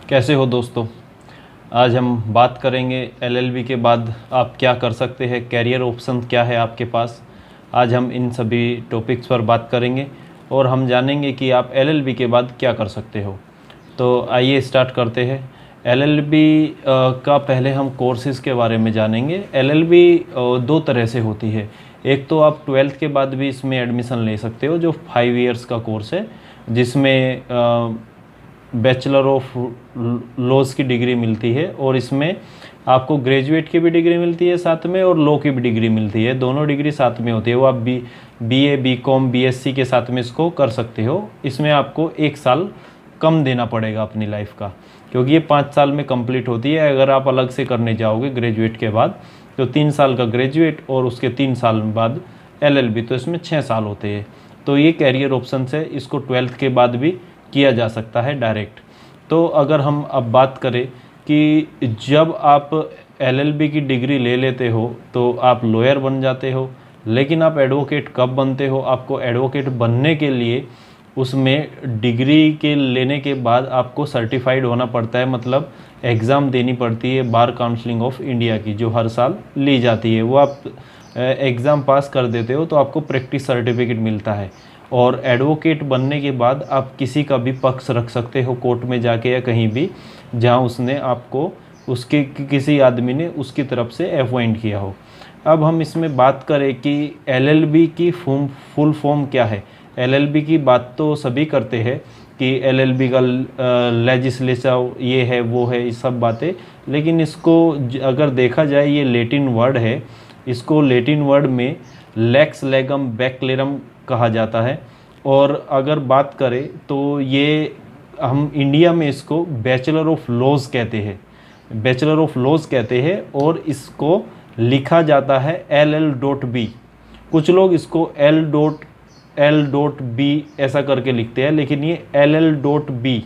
कैसे हो दोस्तों। आज हम बात करेंगे एलएलबी के बाद आप क्या कर सकते हैं, कैरियर ऑप्शन क्या है आपके पास। आज हम इन सभी टॉपिक्स पर बात करेंगे और हम जानेंगे कि आप एलएलबी के बाद क्या कर सकते हो। तो आइए स्टार्ट करते हैं। एलएलबी का पहले हम कोर्सेज़ के बारे में जानेंगे। एलएलबी दो तरह से होती है। एक तो आप 12th के बाद भी इसमें एडमिशन ले सकते हो, जो 5 इयर्स का कोर्स है, जिसमें बैचलर ऑफ लॉज की डिग्री मिलती है और इसमें आपको ग्रेजुएट की भी डिग्री मिलती है साथ में, और लॉ की भी डिग्री मिलती है। दोनों डिग्री साथ में होती है। वो आप बीए, बीकॉम, बीएससी के साथ में इसको कर सकते हो। इसमें आपको 1 साल कम देना पड़ेगा अपनी लाइफ का, क्योंकि ये 5 साल में कंप्लीट होती है। अगर आप अलग से करने जाओगे ग्रेजुएट के बाद तो 3 साल का ग्रेजुएट और उसके 3 साल बाद एलएलबी, तो इसमें 6 साल होते हैं। तो ये कैरियर ऑप्शन है, इसको 12th के बाद भी किया जा सकता है डायरेक्ट। तो अगर हम अब बात करें कि जब आप एलएलबी की डिग्री ले लेते हो तो आप लॉयर बन जाते हो, लेकिन आप एडवोकेट कब बनते हो? आपको एडवोकेट बनने के लिए उसमें डिग्री के लेने के बाद आपको सर्टिफाइड होना पड़ता है, मतलब एग्ज़ाम देनी पड़ती है बार काउंसिलिंग ऑफ इंडिया की, जो हर साल ली जाती है। वो आप एग्ज़ाम पास कर देते हो तो आपको प्रैक्टिस सर्टिफिकेट मिलता है। और एडवोकेट बनने के बाद आप किसी का भी पक्ष रख सकते हो कोर्ट में जाके या कहीं भी, जहां उसने आपको उसके किसी आदमी ने उसकी तरफ से अपॉइंट किया हो। अब हम इसमें बात करें कि एलएलबी की फुल फॉर्म क्या है। एलएलबी की बात तो सभी करते हैं कि एलएलबी का लेजिस्लेचर ये है वो है, ये सब बातें, लेकिन इसको अगर देखा जाए ये लैटिन वर्ड है। इसको लैटिन वर्ड में लेक्स लेगम बैक्लेरम कहा जाता है। और अगर बात करें तो ये हम इंडिया में इसको बैचलर ऑफ लॉज कहते हैं, बैचलर ऑफ लॉज कहते हैं। और इसको लिखा जाता है LL.B। कुछ लोग इसको L.B ऐसा करके लिखते हैं, लेकिन ये LL.B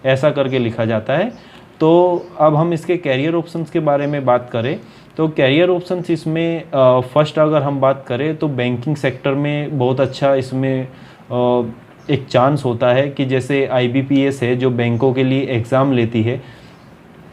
ऐसा करके लिखा जाता है। तो अब हम इसके कैरियर ऑप्शंस के बारे में बात करें तो कैरियर ऑप्शंस इसमें फर्स्ट अगर हम बात करें तो बैंकिंग सेक्टर में बहुत अच्छा इसमें एक चांस होता है कि जैसे IBPS है जो बैंकों के लिए एग्ज़ाम लेती है,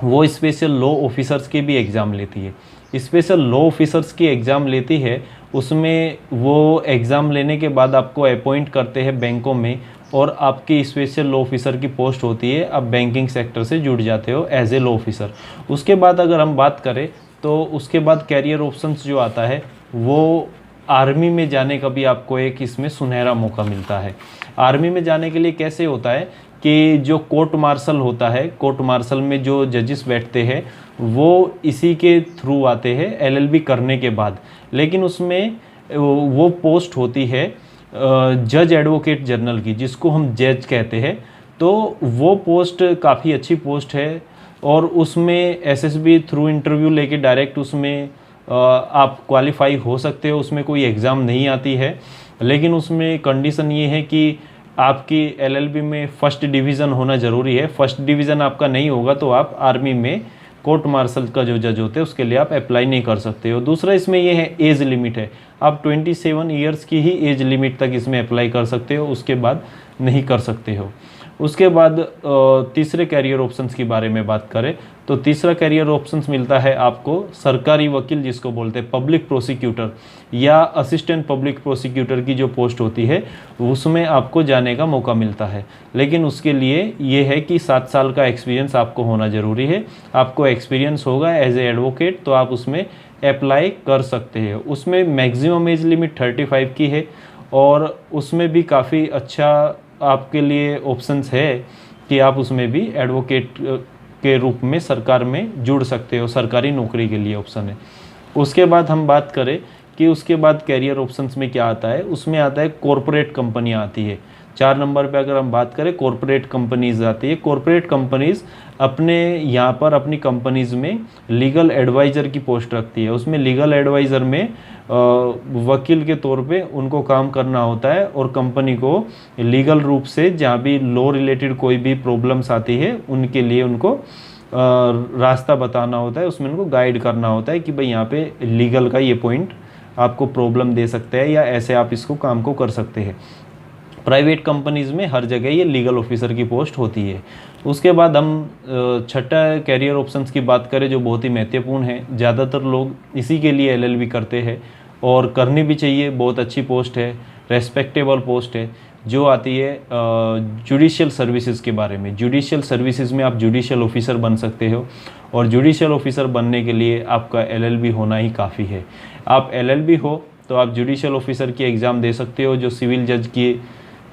वो स्पेशल लॉ ऑफिसर्स के भी एग्ज़ाम लेती है। स्पेशल लॉ ऑफिसर्स की एग्ज़ाम लेती है, उसमें वो एग्ज़ाम लेने के बाद आपको अपॉइंट करते हैं बैंकों में और आपकी स्पेशल लॉ ऑफिसर की पोस्ट होती है। आप बैंकिंग सेक्टर से जुड़ जाते हो एज ए लॉ ऑफिसर। उसके बाद अगर हम बात करें तो उसके बाद कैरियर ऑप्शंस जो आता है वो आर्मी में जाने का भी आपको एक इसमें सुनहरा मौका मिलता है। आर्मी में जाने के लिए कैसे होता है कि जो कोर्ट मार्शल होता है, कोर्ट मार्शल में जो जजेस बैठते हैं वो इसी के थ्रू आते हैं एलएलबी करने के बाद। लेकिन उसमें वो पोस्ट होती है जज एडवोकेट जनरल की, जिसको हम जज कहते हैं। तो वो पोस्ट काफ़ी अच्छी पोस्ट है और उसमें एसएसबी थ्रू इंटरव्यू लेके डायरेक्ट उसमें आप क्वालिफाई हो सकते हो। उसमें कोई एग्ज़ाम नहीं आती है, लेकिन उसमें कंडीशन ये है कि आपकी एलएलबी में फर्स्ट डिवीज़न होना ज़रूरी है। फर्स्ट डिवीज़न आपका नहीं होगा तो आप आर्मी में कोर्ट मार्शल का जो जज होते हैं उसके लिए आप अप्लाई नहीं कर सकते हो। दूसरा इसमें ये है एज लिमिट है, आप 27 ईयर्स की ही एज लिमिट तक इसमें अप्लाई कर सकते हो, उसके बाद नहीं कर सकते हो। उसके बाद तीसरे कैरियर ऑप्शंस की बारे में बात करें तो तीसरा कैरियर ऑप्शंस मिलता है आपको सरकारी वकील, जिसको बोलते हैं पब्लिक प्रोसिक्यूटर या असिस्टेंट पब्लिक प्रोसिक्यूटर की जो पोस्ट होती है उसमें आपको जाने का मौका मिलता है। लेकिन उसके लिए ये है कि 7 साल का एक्सपीरियंस आपको होना ज़रूरी है। आपको एक्सपीरियंस होगा एज ए एडवोकेट तो आप उसमें अप्लाई कर सकते हैं। उसमें मैक्सिमम एज लिमिट 35 की है और उसमें भी काफ़ी अच्छा आपके लिए ऑप्शंस है कि आप उसमें भी एडवोकेट के रूप में सरकार में जुड़ सकते हो, सरकारी नौकरी के लिए ऑप्शन है। उसके बाद हम बात करें कि उसके बाद कैरियर ऑप्शंस में क्या आता है, उसमें आता है कॉरपोरेट कंपनियां आती है। 4 नंबर पे अगर हम बात करें कॉरपोरेट कंपनीज आती है। कॉरपोरेट कंपनीज अपने यहाँ पर अपनी कंपनीज में लीगल एडवाइज़र की पोस्ट रखती है। उसमें लीगल एडवाइज़र में वकील के तौर पे उनको काम करना होता है और कंपनी को लीगल रूप से जहाँ भी लॉ रिलेटेड कोई भी प्रॉब्लम्स आती है उनके लिए उनको रास्ता बताना होता है, उसमें उनको गाइड करना होता है कि भाई यहाँ पे लीगल का ये पॉइंट आपको प्रॉब्लम दे सकता है या ऐसे आप इसको काम को कर सकते हैं। प्राइवेट कंपनीज़ में हर जगह ये लीगल ऑफिसर की पोस्ट होती है। उसके बाद हम छठा कैरियर ऑप्शंस की बात करें जो बहुत ही महत्वपूर्ण है। ज़्यादातर लोग इसी के लिए एलएलबी करते हैं और करनी भी चाहिए, बहुत अच्छी पोस्ट है, रेस्पेक्टेबल पोस्ट है, जो आती है जुडिशियल सर्विसेज के बारे में। जुडिशियल सर्विसेज में आप जुडिशियल ऑफिसर बन सकते हो और जुडिशियल ऑफिसर बनने के लिए आपका एलएलबी होना ही काफ़ी है। आप एलएलबी हो तो आप जुडिशियल ऑफिसर की एग्ज़ाम दे सकते हो। जो सिविल जज की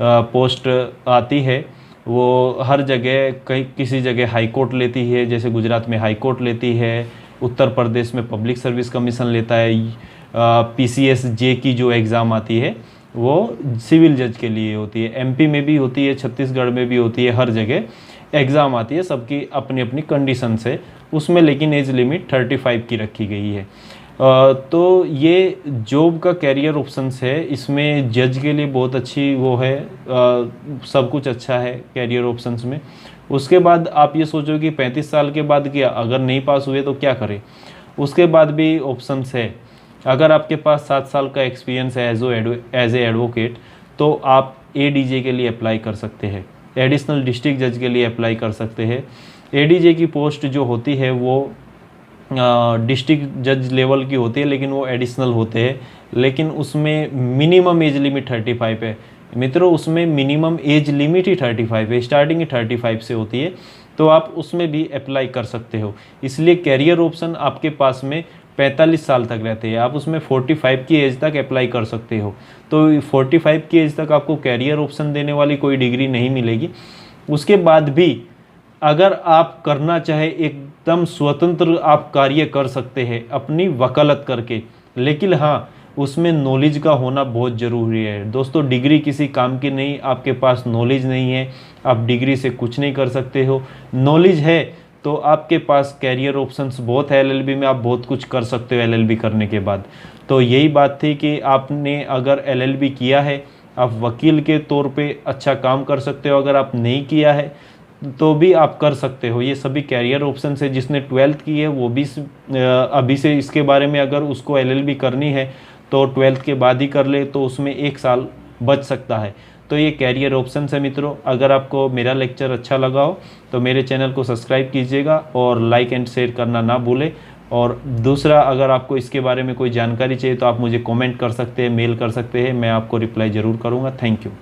पोस्ट आती है वो हर जगह किसी जगह हाई कोर्ट लेती है, जैसे गुजरात में हाई कोर्ट लेती है, उत्तर प्रदेश में पब्लिक सर्विस कमीशन लेता है, पीसीएस जे की जो एग्ज़ाम आती है वो सिविल जज के लिए होती है, एमपी में भी होती है, छत्तीसगढ़ में भी होती है, हर जगह एग्ज़ाम आती है, सबकी अपनी अपनी कंडीशन से उसमें, लेकिन एज लिमिट 35 की रखी गई है। तो ये जॉब का कैरियर ऑप्शंस है, इसमें जज के लिए बहुत अच्छी वो है, सब कुछ अच्छा है कैरियर ऑप्शंस में। उसके बाद आप ये सोचो कि 35 साल के बाद क्या, अगर नहीं पास हुए तो क्या करें, उसके बाद भी ऑप्शंस है। अगर आपके पास 7 साल का एक्सपीरियंस है एज ए एडवोकेट तो आप एडीजे के लिए अप्लाई कर सकते हैं, एडिशनल डिस्ट्रिक्ट जज के लिए अप्लाई कर सकते हैं। एडीजे की पोस्ट जो होती है वो डिस्ट्रिक्ट जज लेवल की होती है, लेकिन वो एडिशनल होते हैं, लेकिन उसमें मिनिमम एज लिमिट 35 है मित्रों, उसमें मिनिमम एज लिमिट ही 35 है, स्टार्टिंग ही 35 से होती है, तो आप उसमें भी अप्लाई कर सकते हो। इसलिए कैरियर ऑप्शन आपके पास में 45 साल तक रहते हैं, आप उसमें 45 की एज तक अप्लाई कर सकते हो। तो 45 की एज तक आपको कैरियर ऑप्शन देने वाली कोई डिग्री नहीं मिलेगी। उसके बाद भी अगर आप करना चाहे एकदम स्वतंत्र आप कार्य कर सकते हैं अपनी वकालत करके, लेकिन हाँ उसमें नॉलेज का होना बहुत ज़रूरी है दोस्तों। डिग्री किसी काम की नहीं, आपके पास नॉलेज नहीं है आप डिग्री से कुछ नहीं कर सकते हो। नॉलेज है तो आपके पास कैरियर ऑप्शंस बहुत है, एलएलबी में आप बहुत कुछ कर सकते हो एलएलबी करने के बाद। तो यही बात थी कि आपने अगर एलएलबी किया है आप वकील के तौर पे अच्छा काम कर सकते हो, अगर आप नहीं किया है तो भी आप कर सकते हो। ये सभी कैरियर ऑप्शन है। जिसने 12th की है वो भी अभी से इसके बारे में अगर उसको एलएलबी करनी है तो 12th के बाद ही कर ले, तो उसमें 1 साल बच सकता है। तो ये कैरियर ऑप्शन है मित्रों। अगर आपको मेरा लेक्चर अच्छा लगा हो तो मेरे चैनल को सब्सक्राइब कीजिएगा और लाइक एंड शेयर करना ना भूलें। और दूसरा, अगर आपको इसके बारे में कोई जानकारी चाहिए तो आप मुझे कमेंट कर सकते हैं, मेल कर सकते हैं, मैं आपको रिप्लाई ज़रूर करूँगा। Thank you.